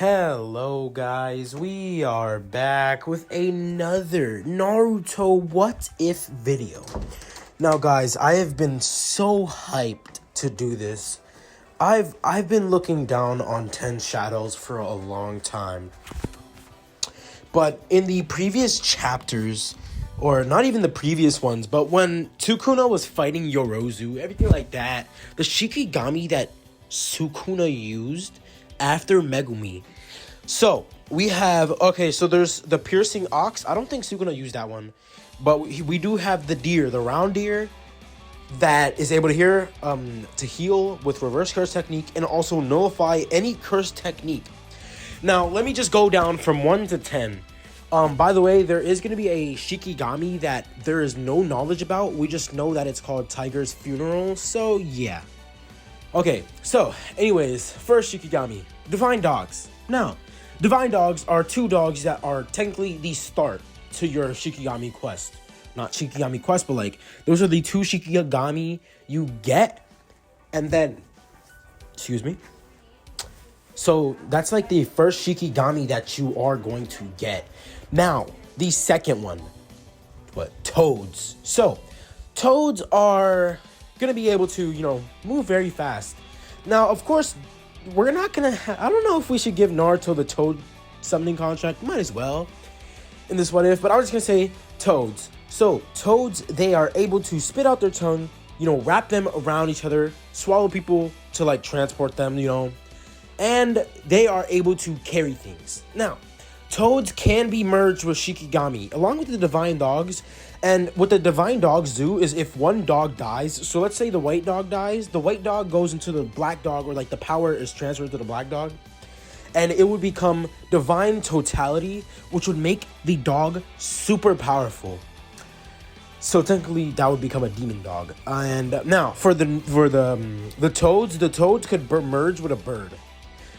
Hello guys, we are back with another Naruto What If video. Now guys, I have been so hyped to do this. I've been looking down on 10 Shadows for a long time. But in the previous chapters, or not even the previous ones, but when Sukuna was fighting Yorozu, everything like that, the Shikigami that Sukuna used after Megumi. So we have, so there's the piercing ox. I don't think Sukuna used that one, but we do have the deer, the round deer that is able to heal with reverse curse technique and also nullify any curse technique. Now let me just go down from 1 to 10. By the way, there is going to be a Shikigami that there is no knowledge about. We just know that it's called Tiger's Funeral. So yeah. Okay, so anyways, first Shikigami, Divine Dogs. Now, Divine Dogs are two dogs that are technically the start to your Shikigami quest. Not Shikigami quest, but like, those are the two Shikigami you get, and then, so that's like the first Shikigami that you are going to get. Now, the second one, Toads. So, Toads are gonna be able to, move very fast. Now, of course, we're not gonna I don't know if we should give Naruto the Toad summoning contract. Might as well in this what if, but I was just gonna say Toads. So Toads, they are able to spit out their tongue, wrap them around each other, swallow people to like transport them, and they are able to carry things. Now, Toads can be merged with Shikigami along with the Divine Dogs. And what the Divine Dogs do is if one dog dies, so let's say the white dog dies, the white dog goes into the black dog, or like the power is transferred to the black dog, and it would become Divine Totality, which would make the dog super powerful. So technically that would become a demon dog. And now for the Toads could merge with a bird.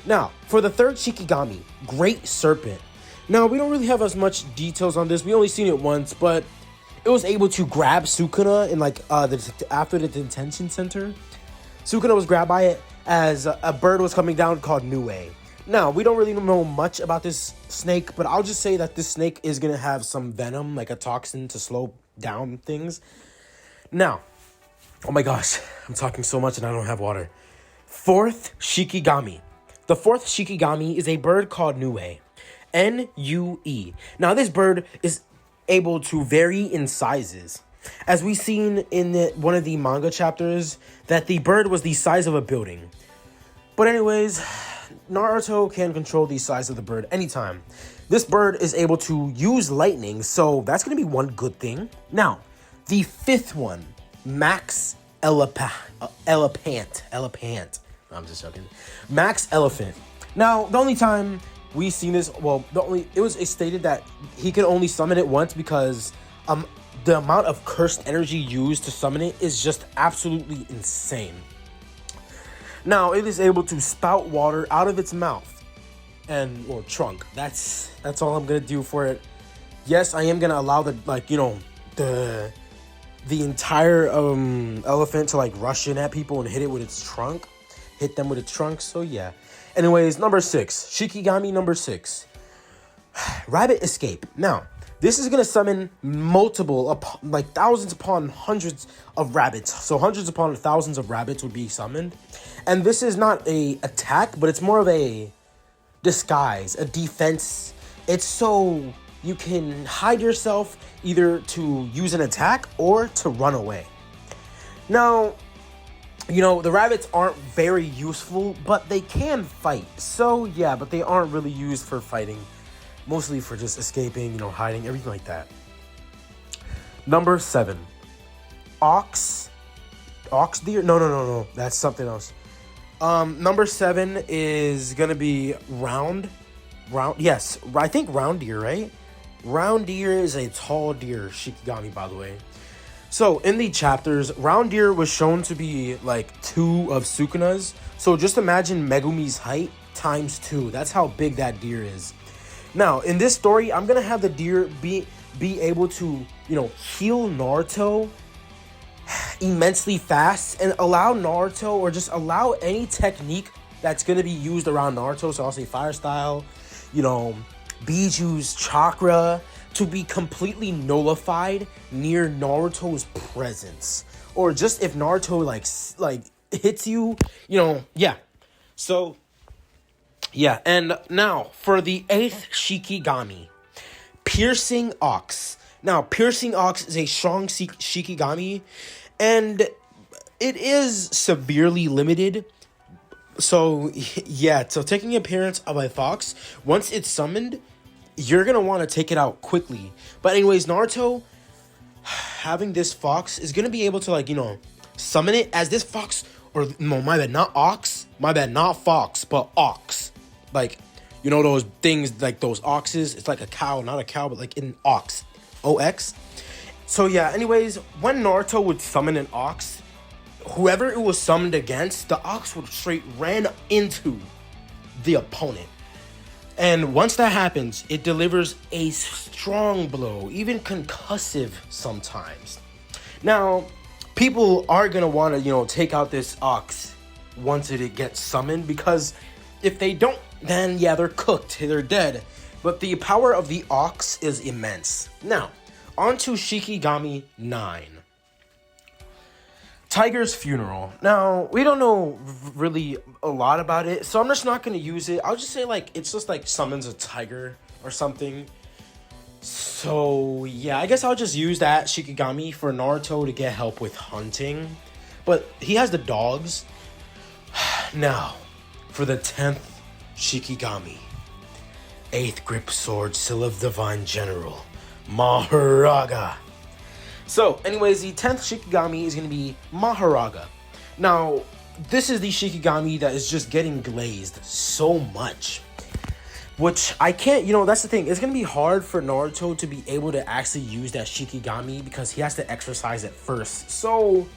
Now for the third Shikigami, Great Serpent. Now we don't really have as much details on this. We only seen it once, but it was able to grab Sukuna in after the detention center. Sukuna was grabbed by it as a bird was coming down called Nue. Now, we don't really know much about this snake, but I'll just say that this snake is going to have some venom, like a toxin to slow down things. Now, oh my gosh, I'm talking so much and I don't have water. Fourth Shikigami. The fourth Shikigami is a bird called Nue. N-U-E. Now, this bird is able to vary in sizes. As we've seen in one of the manga chapters, that the bird was the size of a building. But anyways, Naruto can control the size of the bird anytime. This bird is able to use lightning, so that's going to be one good thing. Now, the fifth one, Max Elephant. I'm just joking. Max Elephant. Now, the only time we've seen this, it was stated that he could only summon it once because the amount of cursed energy used to summon it is just absolutely insane. Now, it is able to spout water out of its mouth or trunk. That's all I'm gonna do for it. Yes, I am gonna allow the entire elephant to like rush in at people and hit them with its trunk. So yeah. Anyways, number 6, Shikigami number 6, Rabbit Escape. Now, this is gonna summon thousands upon hundreds of rabbits. So hundreds upon thousands of rabbits would be summoned, and this is not a attack, but it's more of a disguise, a defense. It's so you can hide yourself either to use an attack or to run away. Now, the rabbits aren't very useful, but they can fight. So, yeah, but they aren't really used for fighting. Mostly for just escaping, hiding, everything like that. Number 7. Ox deer? No. That's something else. Number 7 is going to be round. Yes, I think round deer, right? Round deer is a tall deer Shikigami, by the way. So, in the chapters, round deer was shown to be, 2 of Sukuna's. So, just imagine Megumi's height times 2. That's how big that deer is. Now, in this story, I'm going to have the deer be able to, heal Naruto immensely fast and allow Naruto or just allow any technique that's going to be used around Naruto, so I'll say fire style, you know, Bijuu's chakra, to be completely nullified near Naruto's presence. Or just if Naruto, like hits you, you know, yeah. So, yeah, and now, for the 8th Shikigami, Piercing Ox. Now, Piercing Ox is a strong Shikigami, and it is severely limited. So, yeah, so taking appearance of a fox, once it's summoned, you're going to want to take it out quickly. But anyways, Naruto, having this fox, is going to be able to, like, you know, summon it as this fox, or, no, my bad, not ox, my bad, not fox, but ox. Like, you know those things, like those oxes? It's like a cow, not a cow, but like an ox. O-X. So yeah, anyways, when Naruto would summon an ox, whoever it was summoned against, the ox would straight ran into the opponent. And once that happens, it delivers a strong blow, even concussive sometimes. Now, people are going to want to, you know, take out this ox once it gets summoned, because if they don't, then yeah, they're cooked, they're dead. But the power of the ox is immense. Now, on to Shikigami 9. Tiger's Funeral. Now, we don't know really a lot about it, so I'm just not going to use it. I'll just say, like, it's just like summons a tiger or something. So, yeah, I guess I'll just use that Shikigami for Naruto to get help with hunting. But he has the dogs. Now, for the 10th Shikigami, 8th Grip Sword, Seal of Divine General, Maharaga. So, anyways, the 10th Shikigami is going to be Maharaga. Now, this is the Shikigami that is just getting glazed so much. Which I can't, you know, that's the thing. It's going to be hard for Naruto to be able to actually use that Shikigami because he has to exercise it first. So,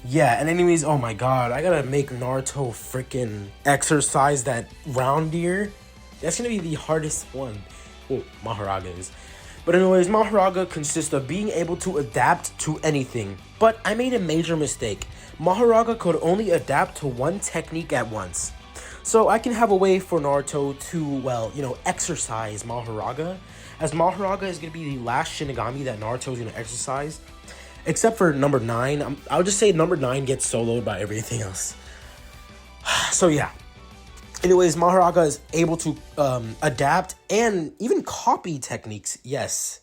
yeah, and anyways, oh my god, I gotta make Naruto freaking exercise that round deer. That's gonna be the hardest one. Well, Maharaga is. But anyways, Maharaga consists of being able to adapt to anything. But I made a major mistake. Maharaga could only adapt to one technique at once. So I can have a way for Naruto to, well, you know, exercise Maharaga. As Maharaga is gonna be the last Shinigami that Naruto is gonna exercise. Except for number 9. I'll just say number 9 gets soloed by everything else. So yeah. Anyways, Maharaga is able to adapt and even copy techniques. Yes.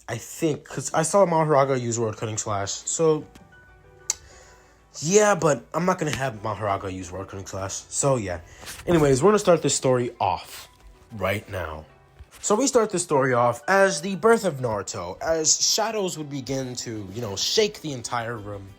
I think. Because I saw Maharaga use World Cutting Slash. So, yeah, but I'm not going to have Maharaga use World Cutting Slash. So, yeah. Anyways, we're going to start this story off right now. So we start the story off as the birth of Naruto, as shadows would begin to, you know, shake the entire room.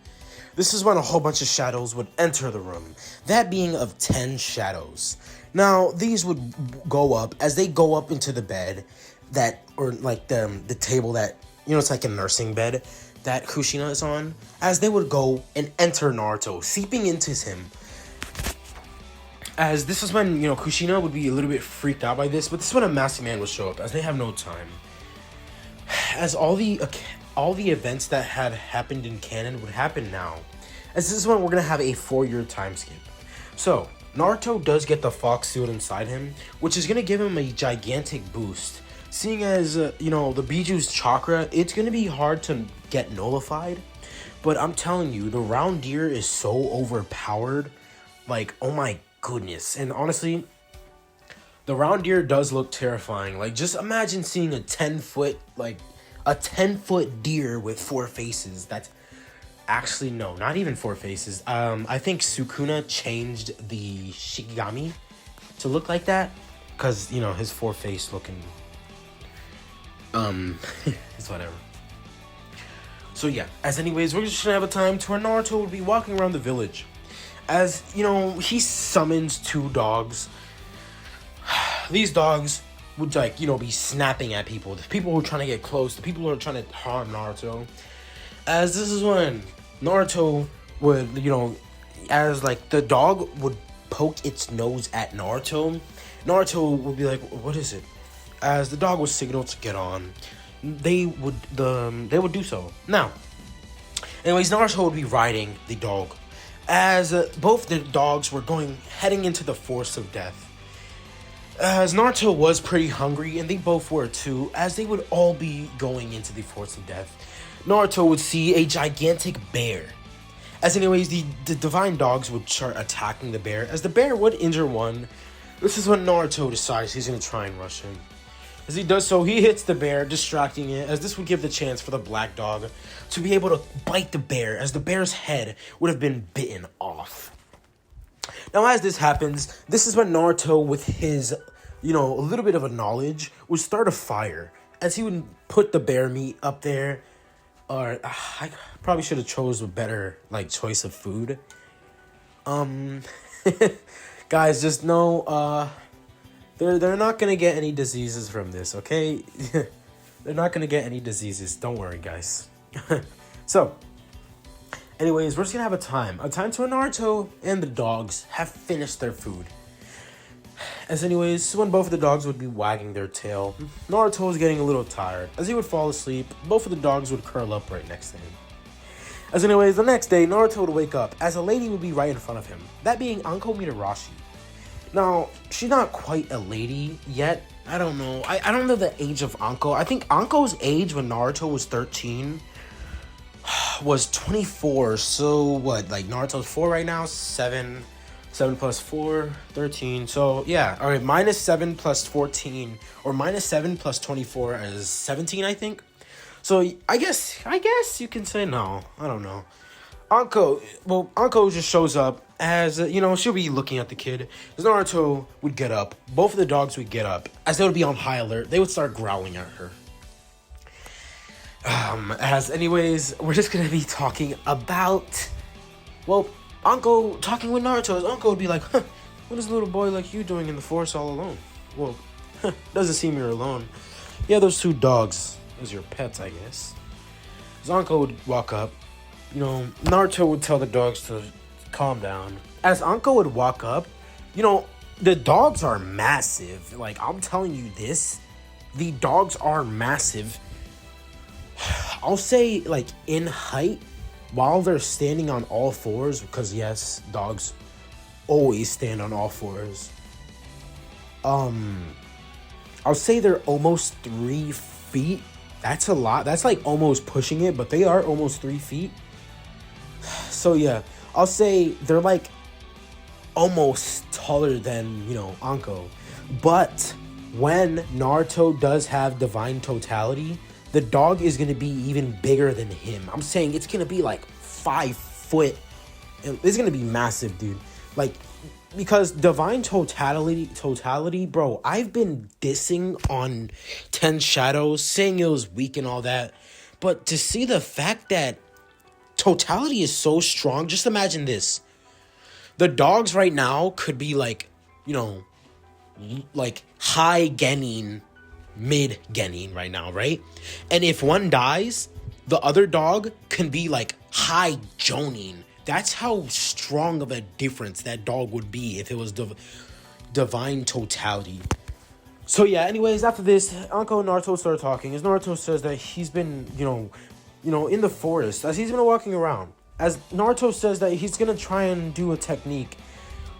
This is when a whole bunch of shadows would enter the room, that being of 10 shadows. Now, these would go up, as they go up into the bed, that, or like the table that, you know, it's like a nursing bed that Kushina is on, as they would go and enter Naruto, seeping into him. As this is when, you know, Kushina would be a little bit freaked out by this, but this is when a masked man would show up, as they have no time. As all the events that had happened in canon would happen now. As this is when we're going to have a 4-year time skip. So, Naruto does get the fox suit inside him, which is going to give him a gigantic boost. Seeing as, you know, the Bijuu's chakra, it's going to be hard to get nullified. But I'm telling you, the round deer is so overpowered. Like, oh my goodness. And honestly, the round deer does look terrifying. Like, just imagine seeing a 10-foot, like, a 10-foot deer with 4 faces. That's actually, no, not even 4 faces. I think Sukuna changed the Shikigami to look like that. Because, you know, his 4 face looking, it's whatever. So yeah, as anyways, we're just gonna have a time to where Naruto would be walking around the village. As, you know, he summons 2 dogs. These dogs would, like, you know, be snapping at people. The people who are trying to get close. The people who are trying to harm Naruto. As this is when Naruto would, you know, as, like, the dog would poke its nose at Naruto. Naruto would be like, what is it? As the dog would signal to get on, they would do so. Now, anyways, Naruto would be riding the dog. as both the dogs were heading into the force of death. As Naruto was pretty hungry, and they both were too, as they would all be going into the force of death, Naruto would see a gigantic bear. As anyways, the divine dogs would start attacking the bear, as the bear would injure one. This is when Naruto decides he's going to try and rush him. As he does so, he hits the bear, distracting it, as this would give the chance for the black dog to be able to bite the bear, as the bear's head would have been bitten off. Now, as this happens, this is when Naruto, with his, a little bit of a knowledge, would start a fire, as he would put the bear meat up there. Or, I probably should have chose a better, choice of food. Guys, just know, they're not gonna get any diseases from this, okay? They're not gonna get any diseases. Don't worry, guys. So, anyways, we're just gonna have a time to when Naruto and the dogs have finished their food. As anyways, when both of the dogs would be wagging their tail, Naruto was getting a little tired. As he would fall asleep, both of the dogs would curl up right next to him. As anyways, the next day, Naruto would wake up as a lady would be right in front of him, that being Anko Mitarashi. Now, she's not quite a lady yet. I don't know. I don't know the age of Anko. I think Anko's age when Naruto was 13 was 24. So what? Naruto's 4 right now? 7 plus 4, 13. So yeah. All right. Minus 7 plus 14, or minus 7 plus 24 is 17, I think. So I guess you can say no. I don't know. Anko just shows up as, she'll be looking at the kid. As Naruto would get up, both of the dogs would get up. As they would be on high alert, they would start growling at her. As anyways, we're just going to be talking about, Anko talking with Naruto. As Anko would be like, what is a little boy like you doing in the forest all alone? Well, doesn't seem you're alone. Yeah, those 2 dogs as your pets, I guess. As Anko would walk up, Naruto would tell the dogs to calm down. As Anko would walk up, the dogs are massive. I'm telling you this, the dogs are massive. I'll say, in height, while they're standing on all fours, because yes, dogs always stand on all fours. I'll say they're almost 3 feet. That's a lot. That's almost pushing it, but they are almost 3 feet. So yeah, I'll say they're almost taller than, Anko. But when Naruto does have divine totality, the dog is going to be even bigger than him. I'm saying it's going to be 5 foot. It's going to be massive, dude. Because divine totality, bro, I've been dissing on 10 Shadows, saying it was weak and all that. But to see the fact that totality is so strong, just imagine this. The dogs right now could be high Genin, mid Genin right now, right? And if one dies, the other dog can be high Jonin. That's how strong of a difference that dog would be if it was divine totality. So yeah, anyways, after this, Anko and Naruto start talking. As Naruto says that he's been, in the forest, as he's been walking around. As Naruto says that he's gonna try and do a technique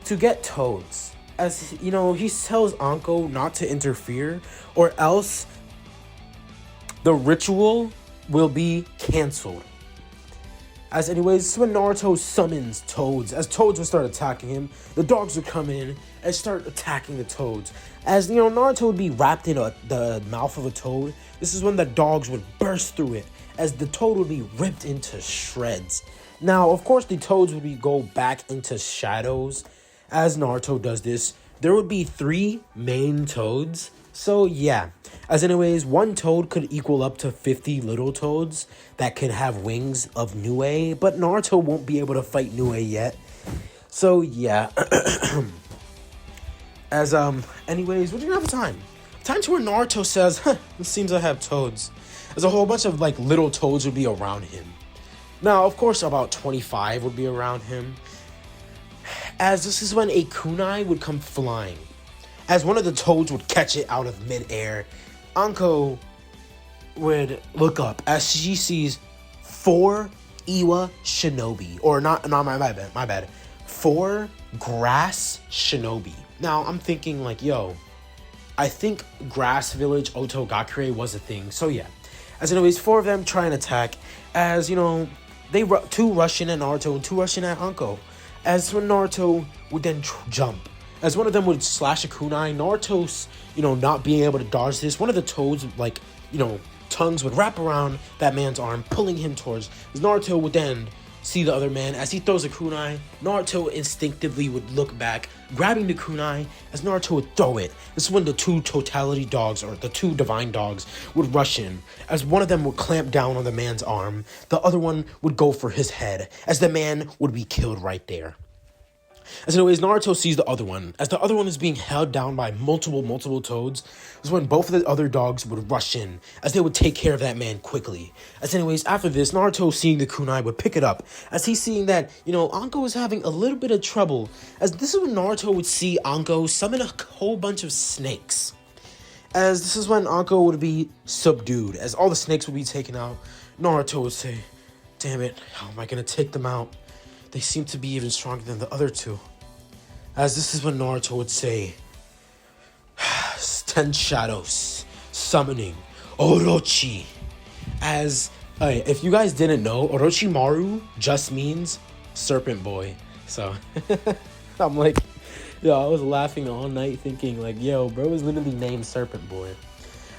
to get toads. As, he tells Anko not to interfere, or else the ritual will be canceled. As anyways, this is when Naruto summons toads. As toads would start attacking him, the dogs would come in and start attacking the toads. As, Naruto would be wrapped in the mouth of a toad. This is when the dogs would burst through it, as the toad would be ripped into shreds. Now, of course, the toads would go back into shadows. As Naruto does this, there would be 3 main toads. So yeah, as anyways, 1 toad could equal up to 50 little toads that can have wings of Nue, but Naruto won't be able to fight Nue yet. So yeah. As anyways, we're gonna have time to where Naruto says, it seems I have toads. As a whole bunch of little toads would be around him. Now, of course, about 25 would be around him. As this is when a kunai would come flying. As one of the toads would catch it out of midair, Anko would look up as she sees 4 Iwa shinobi, or not my bad, 4 grass shinobi. Now I'm thinking like, yo, I think grass village Otogakure was a thing. So yeah, as anyways, 4 of them try and attack. As you know, they 2 rush in at Naruto and 2 rush in at Anko. As when Naruto would then jump, as one of them would slash a kunai, Naruto's, not being able to dodge this, one of the toads, like, tongues would wrap around that man's arm, pulling him towards. As Naruto would then see the other man, as he throws a kunai, Naruto instinctively would look back, grabbing the kunai, as Naruto would throw it. This is when the 2 totality dogs, or the 2 divine dogs, would rush in. As one of them would clamp down on the man's arm, the other one would go for his head, as the man would be killed right there. As anyways, Naruto sees the other one. As the other one is being held down by multiple toads, is when both of the other dogs would rush in, as they would take care of that man quickly. As anyways, after this, Naruto, seeing the kunai, would pick it up, as he's seeing that, Anko is having a little bit of trouble. As this is when Naruto would see Anko summon a whole bunch of snakes. As this is when Anko would be subdued, as all the snakes would be taken out. Naruto would say, damn it, how am I gonna take them out? They seem to be even stronger than the other 2. As this is when Naruto would say, 10 shadows, summoning Orochi. As, if you guys didn't know, Orochimaru just means serpent boy. So, I'm like, I was laughing all night thinking like, yo, bro was literally named Serpent Boy.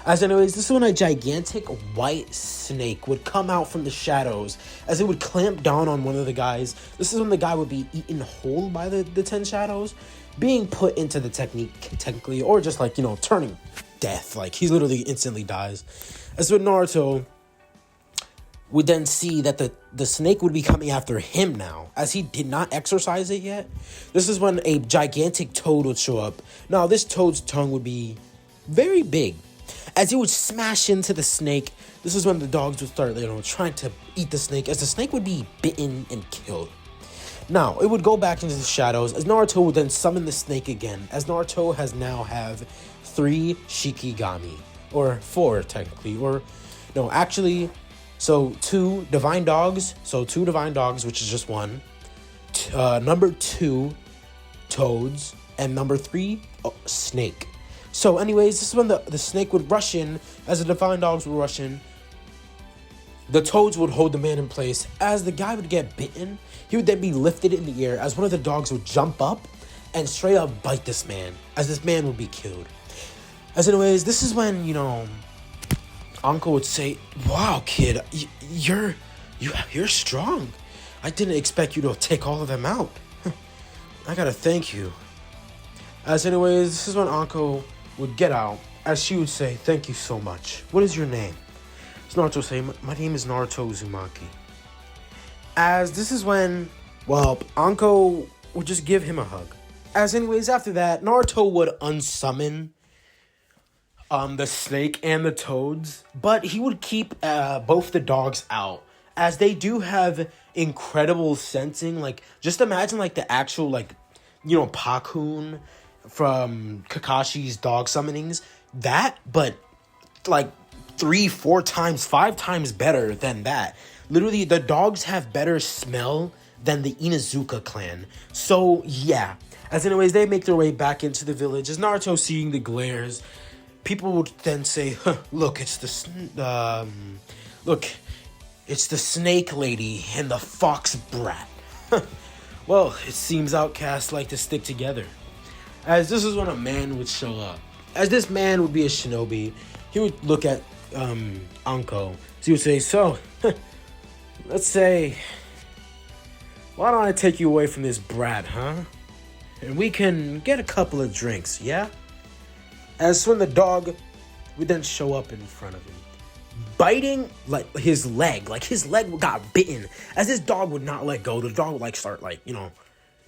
As anyways, this is when a gigantic white snake would come out from the shadows, as it would clamp down on one of the guys. This is when the guy would be eaten whole by the 10 shadows, being put into the technically, or just like, turning death. Like, he literally instantly dies. As when Naruto would then see that the snake would be coming after him now, as he did not exorcise it yet. This is when a gigantic toad would show up. Now, this toad's tongue would be very big. As it would smash into the snake, this is when the dogs would start, trying to eat the snake, as the snake would be bitten and killed. Now, it would go back into the shadows, as Naruto would then summon the snake again, as Naruto has now have 3 Shikigami, or 4 technically, or, no, actually, so 2 divine dogs, which is just 1, number 2, toads, and number 3, snake. So anyways, this is when the snake would rush in, as the divine dogs would rush in. The toads would hold the man in place. As the guy would get bitten, he would then be lifted in the air, as one of the dogs would jump up and straight up bite this man, as this man would be killed. As anyways, this is when, Anko would say, wow, kid, you're strong. I didn't expect you to take all of them out. I gotta thank you. As anyways, this is when Anko would get out, as she would say, thank you so much. What is your name? As Naruto would say, my name is Naruto Uzumaki. As this is when, Anko would just give him a hug. As anyways, after that, Naruto would unsummon the snake and the toads, but he would keep both the dogs out, as they do have incredible sensing. Like, just imagine like the actual, like, Pakun from Kakashi's dog summonings, but like 3, 4 times, 5 times better than that. Literally, the dogs have better smell than the Inuzuka clan. So yeah, as anyways, they make their way back into the village. As Naruto seeing the glares, people would then say, look, it's the snake lady and the fox brat. Well, it seems outcasts like to stick together. As this is when a man would show up. As this man would be a shinobi, he would look at Anko. So he would say, so, let's say, why don't I take you away from this brat, huh? And we can get a couple of drinks, yeah? As when the dog would then show up in front of him, biting like his leg got bitten. As this dog would not let go, the dog would start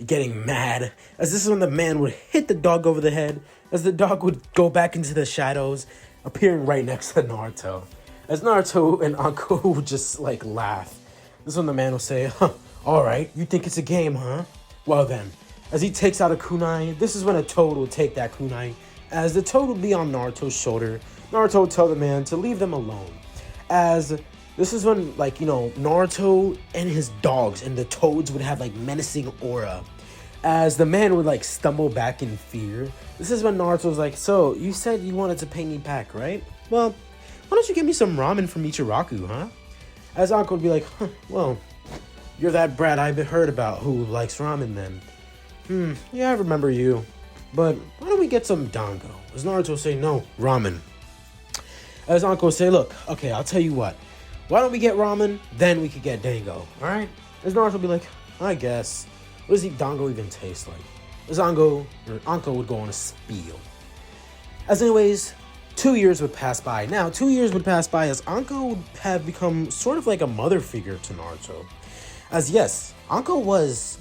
getting mad. As this is when the man would hit the dog over the head, as the dog would go back into the shadows, appearing right next to Naruto. As Naruto and Anko would just laugh. This is when the man will say, alright, you think it's a game, huh? Well then, as he takes out a kunai, this is when a toad will take that kunai. As the toad would be on Naruto's shoulder, Naruto would tell the man to leave them alone. As This is when, like, Naruto and his dogs and the toads would have, like, menacing aura. As the man would, like, stumble back in fear. This is when Naruto was like, so, you said you wanted to pay me back, right? Well, why don't you give me some ramen from Ichiraku, huh? As Anko would be like, well, you're that brat I've heard about who likes ramen then. Yeah, I remember you. But why don't we get some dango? As Naruto would say, no, ramen. As Anko would say, look, okay, I'll tell you what. Why don't we get ramen, then we could get dango, alright? As Naruto would be like, I guess. What does dango even taste like? As Anko would go on a spiel. As anyways, 2 years would pass by. Now, 2 years would pass by as Anko would have become sort of like a mother figure to Naruto. As yes, Anko was,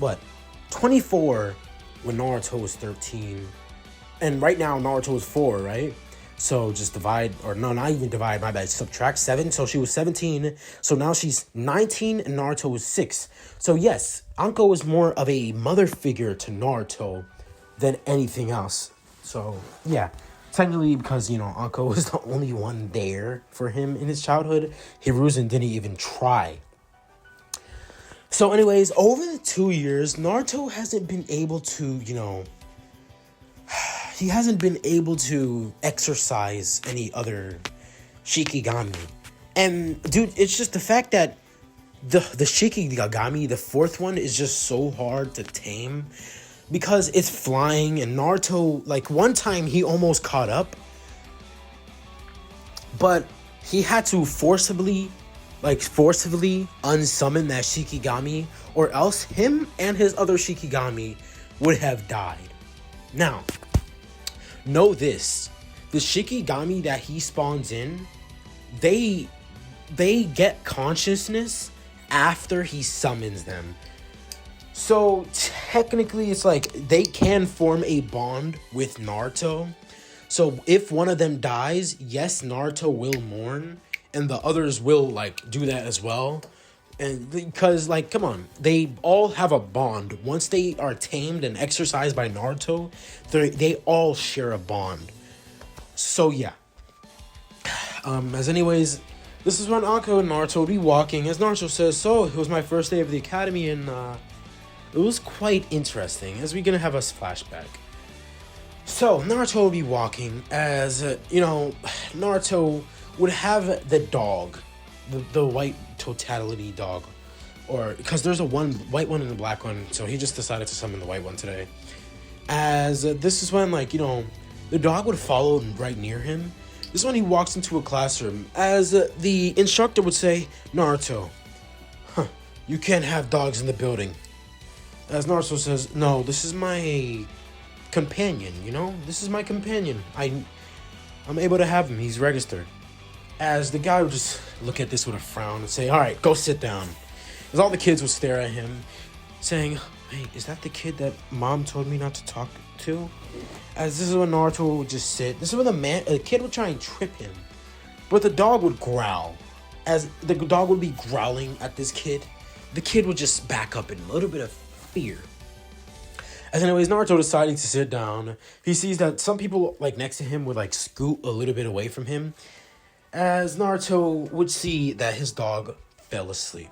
24 when Naruto was 13. And right now, Naruto is 4, right? So just divide, or no, not even divide, my bad. Subtract 7, so she was 17. So now she's 19 and Naruto was 6. So yes, Anko was more of a mother figure to Naruto than anything else. So yeah, technically because, Anko was the only one there for him in his childhood, Hiruzen didn't even try. So anyways, over the 2 years, Naruto hasn't been able to, he hasn't been able to exercise any other Shikigami. And, dude, it's just the fact that the Shikigami, the fourth one, is just so hard to tame. Because it's flying, and Naruto, like, one time he almost caught up. But he had to forcibly unsummon that Shikigami, or else him and his other Shikigami would have died. Now, know this, the Shikigami that he spawns in, they get consciousness after he summons them. So technically it's like they can form a bond with Naruto. So if one of them dies, yes, Naruto will mourn and the others will like do that as well. And because, like, come on, they all have a bond. Once they are tamed and exercised by Naruto, they all share a bond. So, yeah. As anyways, this is when Anko and Naruto will be walking. As Naruto says, so, it was my first day of the academy, and it was quite interesting. As we're gonna have a flashback. So, Naruto will be walking as, Naruto would have the dog. The white totality dog, or because there's a one white one and a black one, so he just decided to summon the white one today. As this is when, like, the dog would follow right near him. This is when he walks into a classroom, as the instructor would say, Naruto, you can't have dogs in the building. As Naruto says, no, this is my companion, this is my companion. I'm able to have him, he's registered. As the guy would just look at this with a frown and say, all right, go sit down. As all the kids would stare at him, saying, hey, is that the kid that mom told me not to talk to? As this is when Naruto would just sit. This is when the kid would try and trip him. But the dog would growl. As the dog would be growling at this kid, the kid would just back up in a little bit of fear. As anyways, Naruto deciding to sit down, he sees that some people like next to him would like scoot a little bit away from him. As Naruto would see that his dog fell asleep.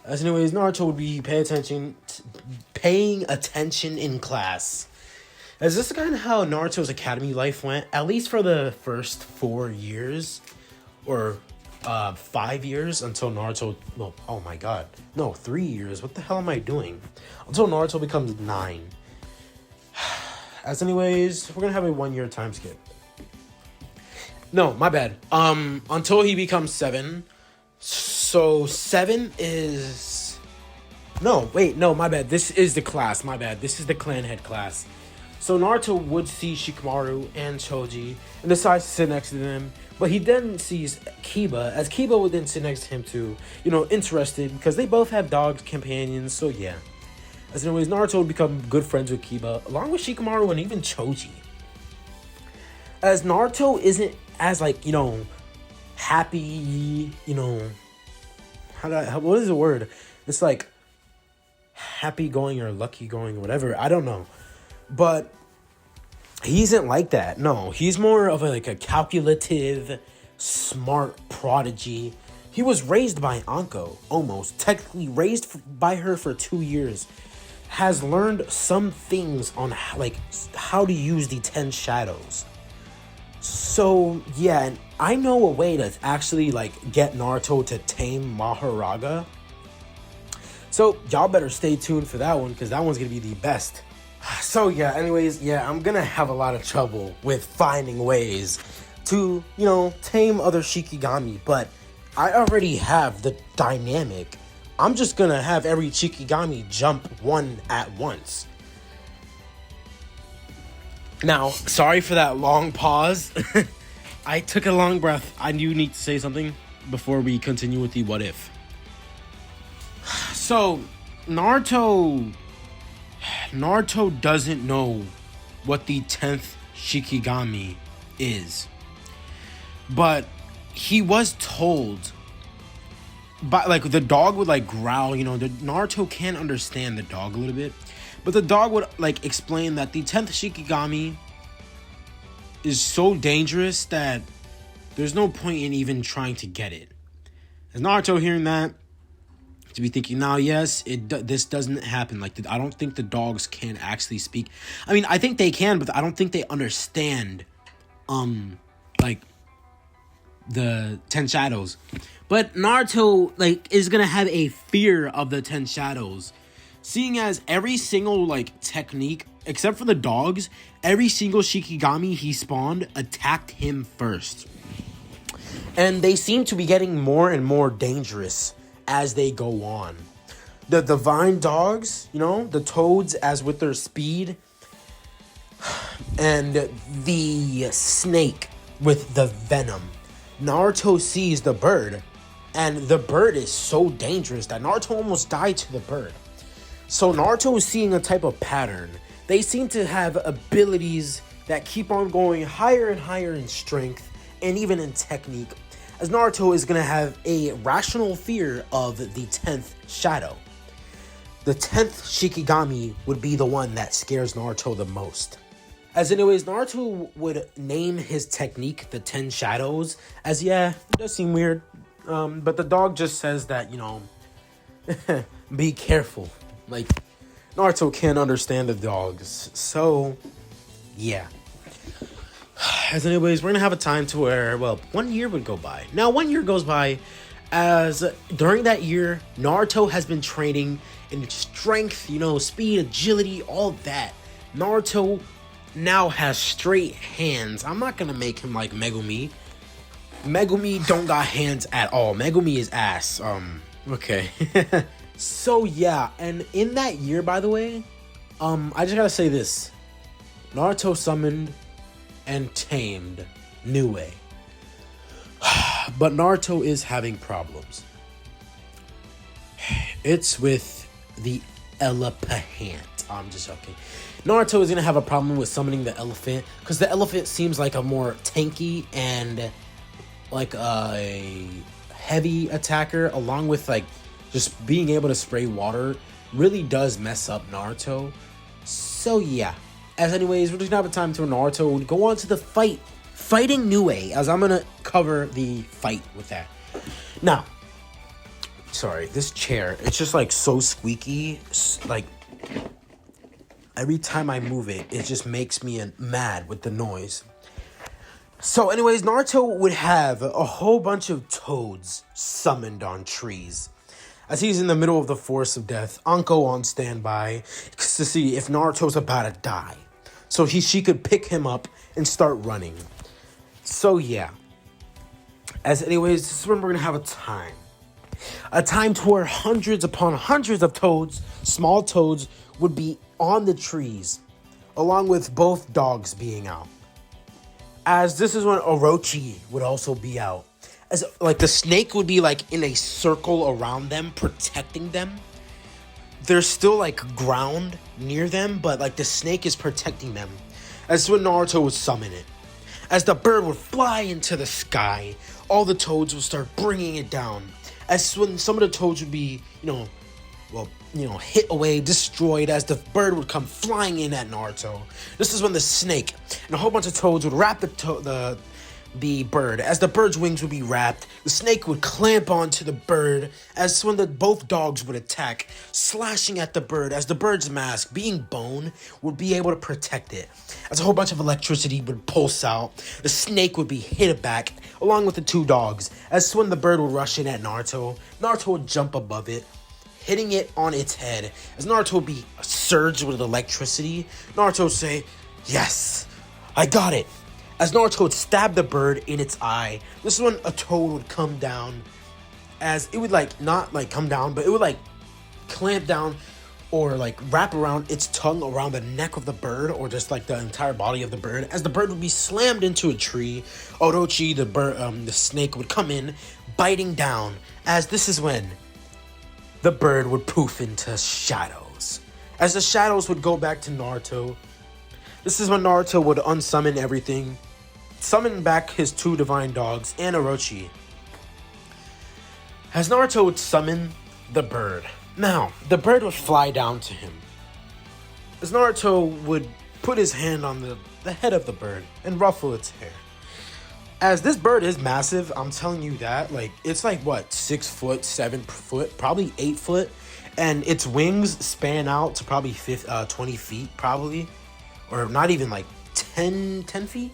As anyways, Naruto would be paying attention in class. As this is kind of how Naruto's academy life went, at least for the first 4 years, or 5 years until Naruto, well, oh my god, no, 3 years, what the hell am I doing? Until Naruto becomes 9. As anyways, we're gonna have a 1 year time skip. No, my bad. Until he becomes 7. So 7 is... No, wait, no, my bad. This is the class, my bad. This is the clan head class. So Naruto would see Shikamaru and Choji and decides to sit next to them. But he then sees Kiba, as Kiba would then sit next to him too. Interested, because they both have dog companions, so yeah. As anyways, Naruto would become good friends with Kiba, along with Shikamaru and even Choji. As Naruto isn't as, like, happy, what is the word? It's like happy going or lucky going or whatever. I don't know. But he isn't like that. No, he's more of a calculative, smart prodigy. He was raised by Anko, almost. Technically raised by her for 2 years. Has learned some things on how to use the 10 shadows. So, yeah, and I know a way to actually, get Naruto to tame Maharaga. So, y'all better stay tuned for that one, because that one's going to be the best. So, yeah, anyways, yeah, I'm going to have a lot of trouble with finding ways to, tame other Shikigami, but I already have the dynamic. I'm just going to have every Shikigami jump one at once. Now, sorry for that long pause. I took a long breath. I do need to say something before we continue with the what if. So, Naruto doesn't know what the 10th Shikigami is. But he was told, but the dog would growl, the Naruto can understand the dog a little bit, but the dog would explain that the 10th Shikigami is so dangerous that there's no point in even trying to get it. As Naruto hearing that, to be thinking, now this doesn't happen. I don't think the dogs can actually speak. I mean, I think they can, but I don't think they understand the 10 shadows. But Naruto is gonna have a fear of the 10 shadows, seeing as every single technique except for the dogs, every single Shikigami he spawned attacked him first. And they seem to be getting more and more dangerous as they go on. The divine dogs, the toads as with their speed, and the snake with the venom. Naruto sees the bird, and the bird is so dangerous that Naruto almost died to the bird. So Naruto is seeing a type of pattern. They seem to have abilities that keep on going higher and higher in strength and even in technique, as Naruto is going to have a rational fear of the 10th shadow. The 10th Shikigami would be the one that scares Naruto the most. As anyways, Naruto would name his technique the 10 shadows, as it does seem weird, but the dog just says that, be careful. Naruto can't understand the dogs, so, yeah. As anyways, we're gonna have a time to where, 1 year would go by. Now, 1 year goes by, as during that year, Naruto has been training in strength, speed, agility, all that. Naruto now has straight hands. I'm not gonna make him like Megumi. Megumi don't got hands at all. Megumi is ass. Okay. So yeah, and in that year, by the way, I just gotta say this. Naruto summoned and tamed Nue. But Naruto is having problems. It's with the elephant. I'm just joking. Naruto is gonna have a problem with summoning the elephant, because the elephant seems like a more tanky and like a heavy attacker, along with just being able to spray water really does mess up Naruto. So yeah. As anyways, we're just gonna have a time to Naruto would go on to the fighting Nue, as I'm gonna cover the fight with that. Now, sorry, this chair, it's just so squeaky. Every time I move it, it just makes me mad with the noise. So anyways, Naruto would have a whole bunch of toads summoned on trees. As he's in the middle of the forest of death, Anko on standby to see if Naruto's about to die, so she could pick him up and start running. So yeah. As anyways, this is when we're gonna have a time. A time to where hundreds upon hundreds of toads, small toads, would be on the trees, along with both dogs being out. As this is when Orochi would also be out. As the snake would be in a circle around them, protecting them. There's still ground near them, but the snake is protecting them. As when Naruto would summon it. As the bird would fly into the sky, all the toads would start bringing it down. As when some of the toads would be, hit away, destroyed, as the bird would come flying in at Naruto. This is when the snake and a whole bunch of toads would wrap the the bird. As the bird's wings would be wrapped, the snake would clamp onto the bird as when both dogs would attack, slashing at the bird as the bird's mask, being bone, would be able to protect it. As a whole bunch of electricity would pulse out, the snake would be hit back along with the two dogs. As when the bird would rush in at Naruto, Naruto would jump above it, hitting it on its head. As Naruto would be surged with electricity, Naruto would say, "Yes, I got it." As Naruto would stab the bird in its eye, this is when a toad would come down. As it would not come down, but it would clamp down or wrap around its tongue around the neck of the bird, or just the entire body of the bird. As the bird would be slammed into a tree, Orochi, the snake, would come in, biting down. As this is when the bird would poof into shadows. As the shadows would go back to Naruto, this is when Naruto would unsummon everything, summon back his two divine dogs and Orochi. As Naruto would summon the bird, now the bird would fly down to him. As Naruto would put his hand on the head of the bird and ruffle its hair. As this bird is massive, I'm telling you that, it's what, 6 foot, 7 foot, probably 8 foot, and its wings span out to probably 20 feet, probably, or not even 10 feet?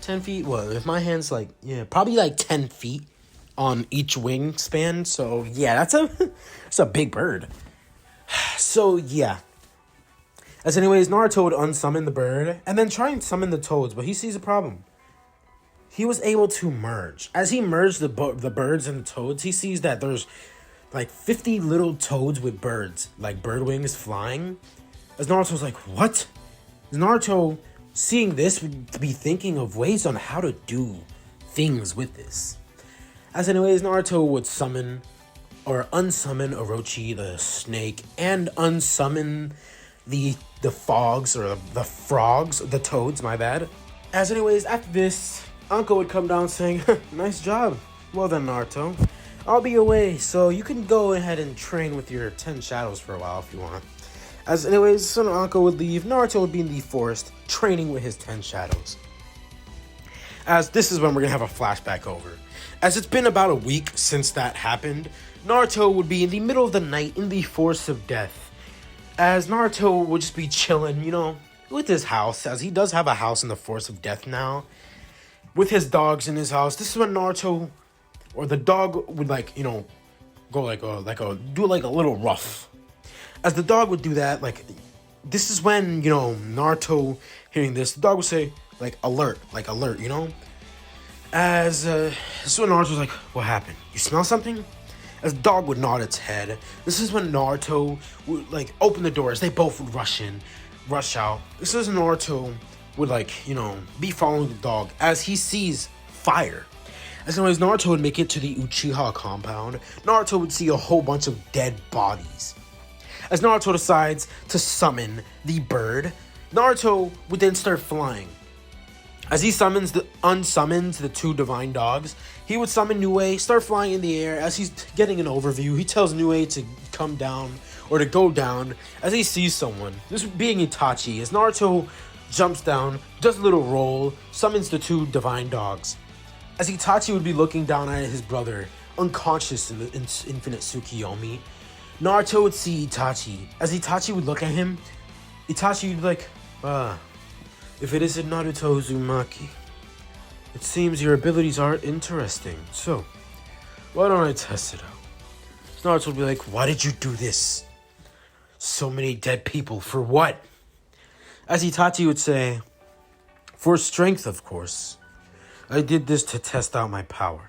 10 feet? Well, if my hand's probably 10 feet on each wingspan. So yeah, that's a big bird. So yeah. As anyways, Naruto would unsummon the bird and then try and summon the toads, but he sees a problem. He was able to merge. As he merged the birds and the toads, he sees that there's 50 little toads with birds, bird wings flying. As Naruto's like, what? Naruto, seeing this, would be thinking of ways on how to do things with this. As anyways, Naruto would summon or unsummon Orochi the snake and unsummon the frogs, the toads, my bad. As anyways, after this, Anko would come down saying, "Nice job. Well done, Naruto. I'll be away, so you can go ahead and train with your 10 shadows for a while if you want." As anyways, so Anko would leave. Naruto would be in the forest, training with his 10 shadows. As this is when we're going to have a flashback over. As it's been about a week since that happened, Naruto would be in the middle of the night in the forest of death. As Naruto would just be chilling, with his house, as he does have a house in the forest of death now, with his dogs in his house. This is when Naruto, or the dog, would go do a little rough. As the dog would do that, this is when, Naruto hearing this, the dog would say, alert, As, this is when Naruto was like, "What happened? You smell something?" As the dog would nod its head. This is when Naruto would, open the doors. They both would rush out. This is when Naruto would, be following the dog as he sees fire. As anyways, Naruto would make it to the Uchiha compound. Naruto would see a whole bunch of dead bodies. As Naruto decides to summon the bird, Naruto would then start flying. As he unsummons the two divine dogs, he would summon Nue, start flying in the air. As he's getting an overview, he tells Nue to come down, or to go down, as he sees someone. This being Itachi. As Naruto jumps down, does a little roll, summons the two divine dogs. As Itachi would be looking down at his brother, unconscious in the infinite Tsukiyomi, Naruto would see Itachi. As Itachi would look at him, Itachi would be like, if it isn't Naruto Uzumaki, it seems your abilities are interesting. So, why don't I test it out? Naruto would be like, why did you do this? So many dead people, for what? As Itachi would say, for strength, of course. I did this to test out my power.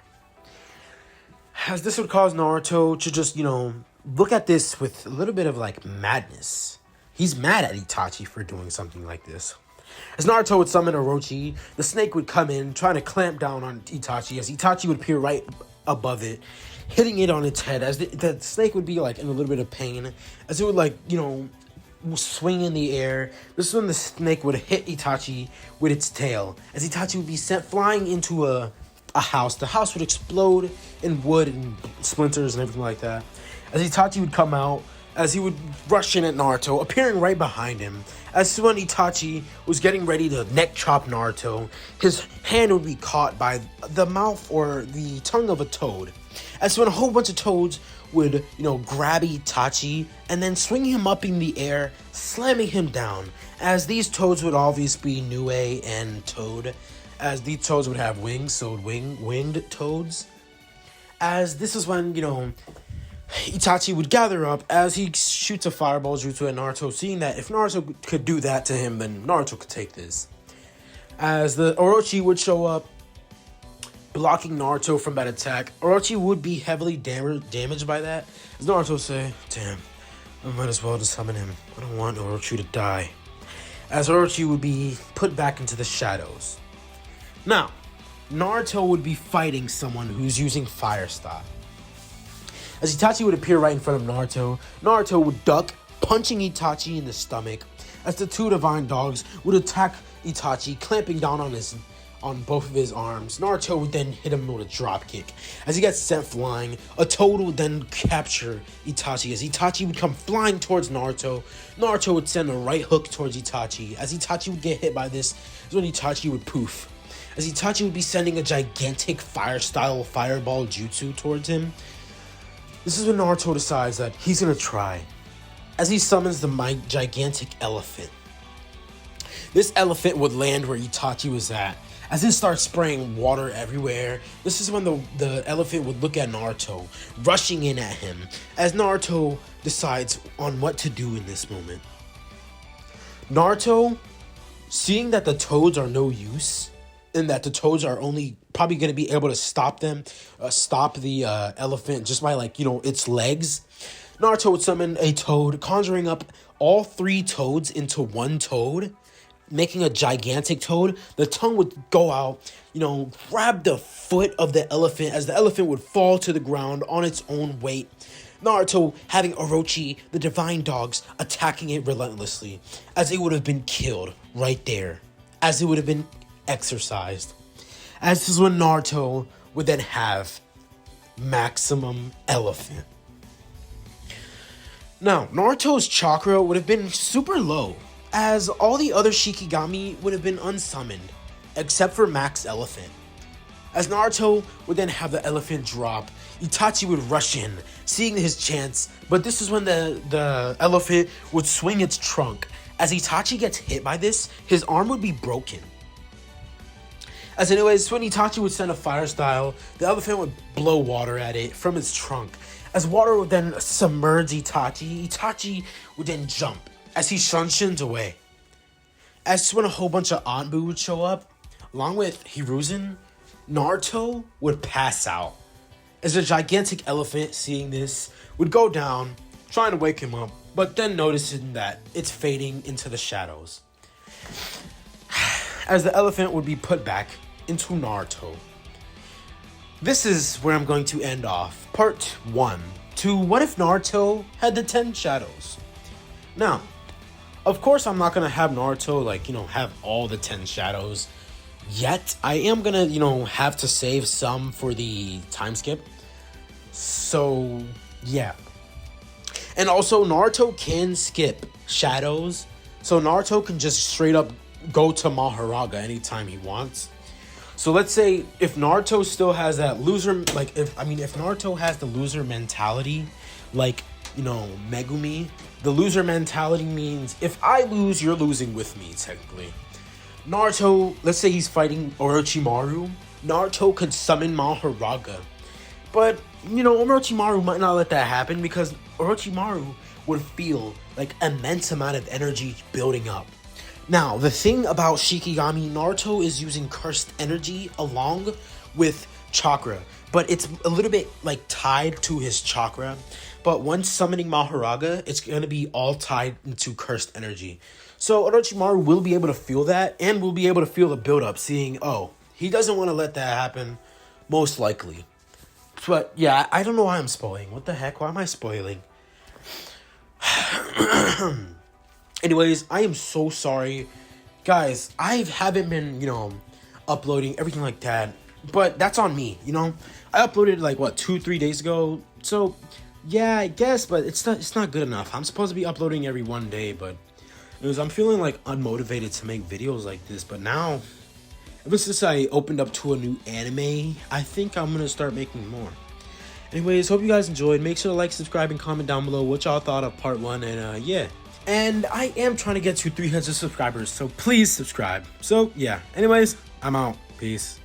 As this would cause Naruto to just, look at this with a little bit of madness. He's mad at Itachi for doing something like this. As Naruto would summon Orochi, the snake would come in, trying to clamp down on Itachi, as Itachi would appear right above it, hitting it on its head, as the snake would be in a little bit of pain, as it would swing in the air. This is when the snake would hit Itachi with its tail, as Itachi would be sent flying into a house. The house would explode in wood and splinters and everything like that. As Itachi would come out, as he would rush in at Naruto, appearing right behind him. As when Itachi was getting ready to neck chop Naruto, his hand would be caught by the mouth or the tongue of a toad. As when a whole bunch of toads would, grab Itachi and then swing him up in the air, slamming him down. As these toads would obviously be Nue and Toad, as these toads would have wings, so winged toads. As this is when, Itachi would gather up as he shoots a fireball jutsu at Naruto, seeing that if Naruto could do that to him, then Naruto could take this. As the Orochi would show up, blocking Naruto from that attack, Orochi would be heavily damaged by that. As Naruto say, damn, I might as well just summon him. I don't want Orochi to die. As Orochi would be put back into the shadows. Now, Naruto would be fighting someone who's using Fire Style. As Itachi would appear right in front of Naruto, Naruto would duck, punching Itachi in the stomach. As the two divine dogs would attack Itachi, clamping down on both of his arms. Naruto would then hit him with a drop kick. As he gets sent flying, a toad would then capture Itachi. As Itachi would come flying towards Naruto, Naruto would send a right hook towards Itachi. As Itachi would get hit by this, is when Itachi would poof. As Itachi would be sending a gigantic fire-style fireball jutsu towards him. This is when Naruto decides that he's gonna try. As he summons the gigantic elephant. This elephant would land where Itachi was at. As it starts spraying water everywhere, this is when the elephant would look at Naruto, rushing in at him. As Naruto decides on what to do in this moment. Naruto, seeing that the toads are no use, and that the toads are only probably going to be able to stop the elephant just by its legs. Naruto would summon a toad, conjuring up all three toads into one toad, making a gigantic toad. The tongue would go out, grab the foot of the elephant as the elephant would fall to the ground on its own weight. Naruto having Orochi, the divine dogs, attacking it relentlessly, as it would have been killed right there, as it would have been exercised. As this is when Naruto would then have maximum elephant. Now, Naruto's chakra would have been super low, as all the other Shikigami would have been unsummoned, except for Max Elephant. As Naruto would then have the elephant drop, Itachi would rush in, seeing his chance, but this is when the elephant would swing its trunk. As Itachi gets hit by this, his arm would be broken. As anyways, when Itachi would send a fire style, the elephant would blow water at it from its trunk. As water would then submerge Itachi, Itachi would then jump as he shunshins away. As when a whole bunch of Anbu would show up, along with Hiruzen, Naruto would pass out. As a gigantic elephant, seeing this, would go down, trying to wake him up, but then noticing that it's fading into the shadows. As the elephant would be put back into Naruto. This is where I'm going to end off part 1 to what if Naruto had the 10 shadows. Now, of course I'm not going to have Naruto have all the 10 shadows yet. I am going to, have to save some for the time skip. So, yeah. And also Naruto can skip shadows. So Naruto can just straight up go to Mahoraga anytime he wants. So let's say if Naruto still has that loser, if Naruto has the loser mentality, Megumi, the loser mentality means if I lose, you're losing with me, technically. Naruto, let's say he's fighting Orochimaru, Naruto could summon Mahoraga. But, Orochimaru might not let that happen because Orochimaru would feel immense amount of energy building up. Now, the thing about Shikigami, Naruto is using cursed energy along with chakra, but it's a little bit tied to his chakra. But once summoning Mahoraga, it's going to be all tied into cursed energy. So Orochimaru will be able to feel that and will be able to feel the buildup, seeing, he doesn't want to let that happen, most likely. But yeah, I don't know why I'm spoiling. What the heck? Why am I spoiling? Anyways, I am so sorry. Guys, I haven't been, uploading, everything like that. But that's on me, I uploaded 2-3 days ago. So Yeah, I guess, but it's not good enough. I'm supposed to be uploading every one day, but I'm feeling like unmotivated to make videos like this. But now, ever since I opened up to a new anime, I think I'm gonna start making more. Anyways, hope you guys enjoyed. Make sure to like, subscribe, and comment down below what y'all thought of part 1. And yeah. And I am trying to get to 300 subscribers, so please subscribe. So yeah. Anyways, I'm out. Peace.